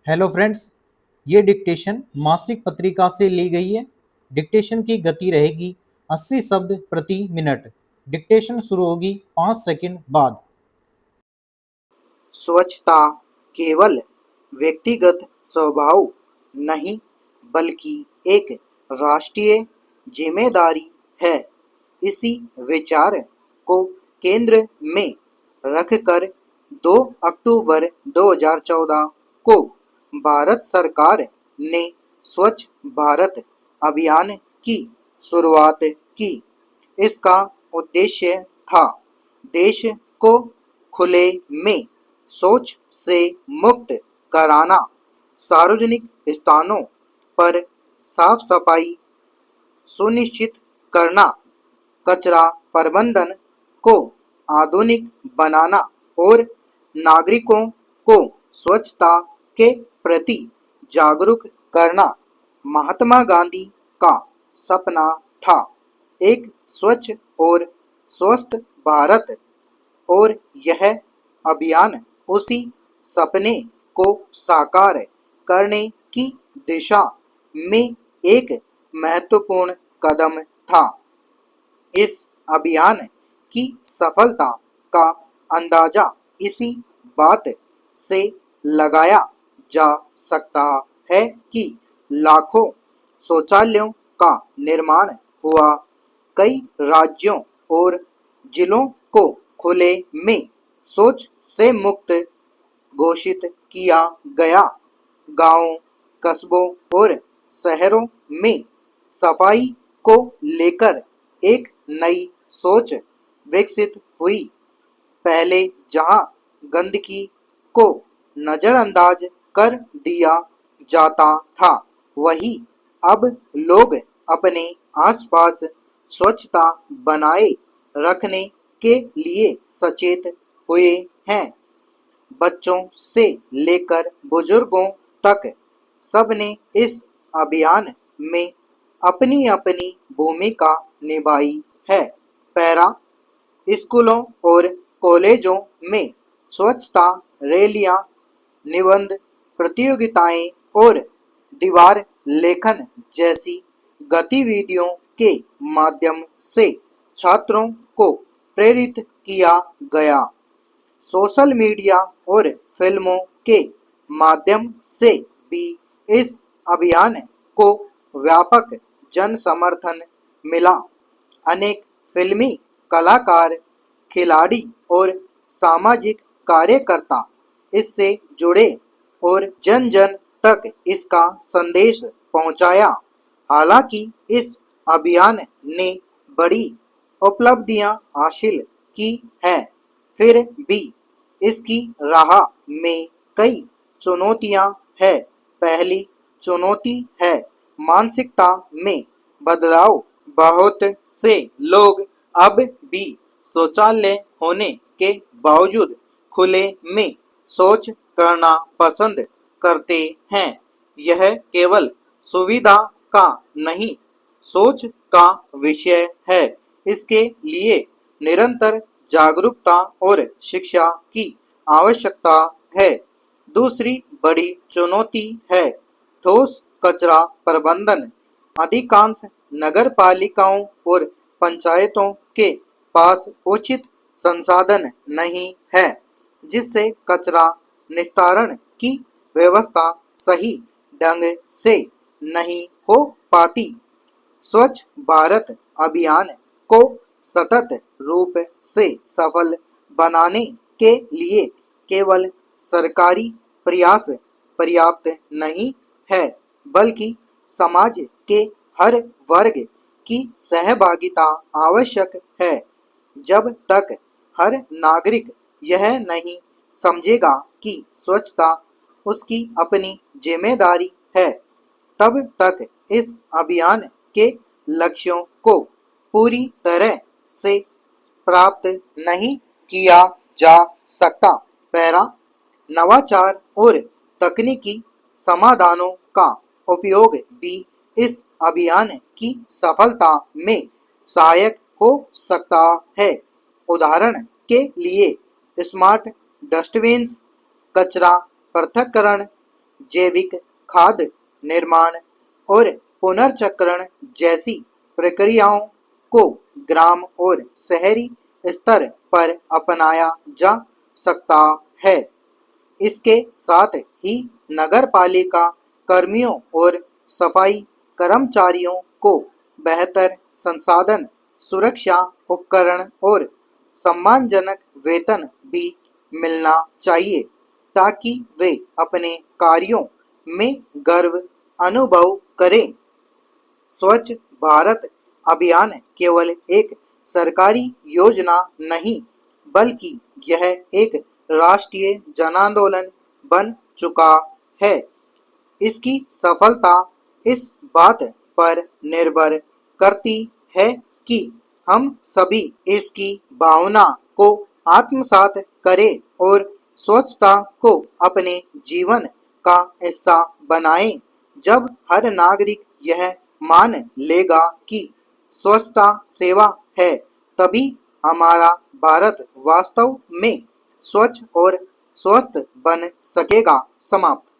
Hello friends, ये dictation मासिक पत्रिका से ली गई है। डिक्टेशन की गति रहेगी 80 शब्द प्रति मिनट। डिक्टेशन शुरू होगी 5 सेकंड बाद। स्वच्छता केवल व्यक्तिगत स्वभाव नहीं बल्कि एक राष्ट्रीय जिम्मेदारी है। इसी विचार को केंद्र में रखकर 2 अक्टूबर 2014 को भारत सरकार ने स्वच्छ भारत अभियान की शुरुआत की। इसका उद्देश्य था देश को खुले में शौच से मुक्त कराना, सार्वजनिक स्थानों पर साफ सफाई सुनिश्चित करना, कचरा प्रबंधन को आधुनिक बनाना और नागरिकों को स्वच्छता के प्रति जागरूक करना। महात्मा गांधी का सपना था एक स्वच्छ और स्वस्थ भारत, और यह अभियान उसी सपने को साकार करने की दिशा में एक महत्वपूर्ण कदम था। इस अभियान की सफलता का अंदाजा इसी बात से लगाया जा सकता है कि लाखों शौचालयों का निर्माण हुआ, कई राज्यों और जिलों को खुले में शौच से मुक्त घोषित किया गया, गांवों, कस्बों और शहरों में सफाई को लेकर एक नई सोच विकसित हुई। पहले जहां गंदगी को नजरअंदाज कर दिया जाता था, वहीं अब लोग अपने आसपास स्वच्छता बनाए रखने के लिए सचेत हुए हैं। बच्चों से लेकर बुजुर्गों तक सबने इस अभियान में अपनी अपनी भूमिका निभाई है। पैरा स्कूलों और कॉलेजों में स्वच्छता रैलियां, निबंध प्रतियोगिताएं और दीवार लेखन जैसी गतिविधियों के माध्यम से छात्रों को प्रेरित किया गया। सोशल मीडिया और फिल्मों के माध्यम से भी इस अभियान को व्यापक जन समर्थन मिला। अनेक फिल्मी कलाकार, खिलाड़ी और सामाजिक कार्यकर्ता इससे जुड़े और जन जन तक इसका संदेश पहुंचाया। हालांकि इस अभियान ने बड़ी उपलब्धियां हासिल की हैं, फिर भी इसकी राह में कई चुनौतियां हैं। पहली चुनौती है मानसिकता में बदलाव। बहुत से लोग अब भी शौचालय होने के बावजूद खुले में शौच करना पसंद करते हैं। यह केवल सुविधा का नहीं, सोच का विषय है। इसके लिए निरंतर जागरूकता और शिक्षा की आवश्यकता है। दूसरी बड़ी चुनौती है ठोस कचरा प्रबंधन। अधिकांश नगर पालिकाओं और पंचायतों के पास उचित संसाधन नहीं है, जिससे कचरा निस्तारण की व्यवस्था सही ढंग से नहीं हो पाती। स्वच्छ भारत अभियान को सतत रूप से सफल बनाने के लिए केवल सरकारी प्रयास पर्याप्त नहीं है, बल्कि समाज के हर वर्ग की सहभागिता आवश्यक है। जब तक हर नागरिक यह नहीं समझेगा कि स्वच्छता उसकी अपनी जिम्मेदारी है, तब तक इस अभियान के लक्ष्यों को पूरी तरह से प्राप्त नहीं किया जा सकता। पैरा नवाचार और तकनीकी समाधानों का उपयोग भी इस अभियान की सफलता में सहायक हो सकता है। उदाहरण के लिए स्मार्ट डस्टबिन्स, कचरा पृथक्करण जैविक खाद निर्माण और पुनर्चक्रण जैसी प्रक्रियाओं को ग्राम और शहरी स्तर पर अपनाया जा सकता है। इसके साथ ही नगरपालिका कर्मियों और सफाई कर्मचारियों को बेहतर संसाधन, सुरक्षा उपकरण और सम्मानजनक वेतन भी मिलना चाहिए, ताकि वे अपने कार्यों में गर्व अनुभव करें। स्वच्छ भारत अभियान केवल एक सरकारी योजना नहीं, बल्कि यह एक राष्ट्रीय जनांदोलन बन चुका है। इसकी सफलता इस बात पर निर्भर करती है कि हम सभी इसकी भावना को आत्मसात करें और स्वच्छता को अपने जीवन का हिस्सा बनाएं। जब हर नागरिक यह मान लेगा कि स्वच्छता सेवा है, तभी हमारा भारत वास्तव में स्वच्छ और स्वस्थ बन सकेगा। समाप्त।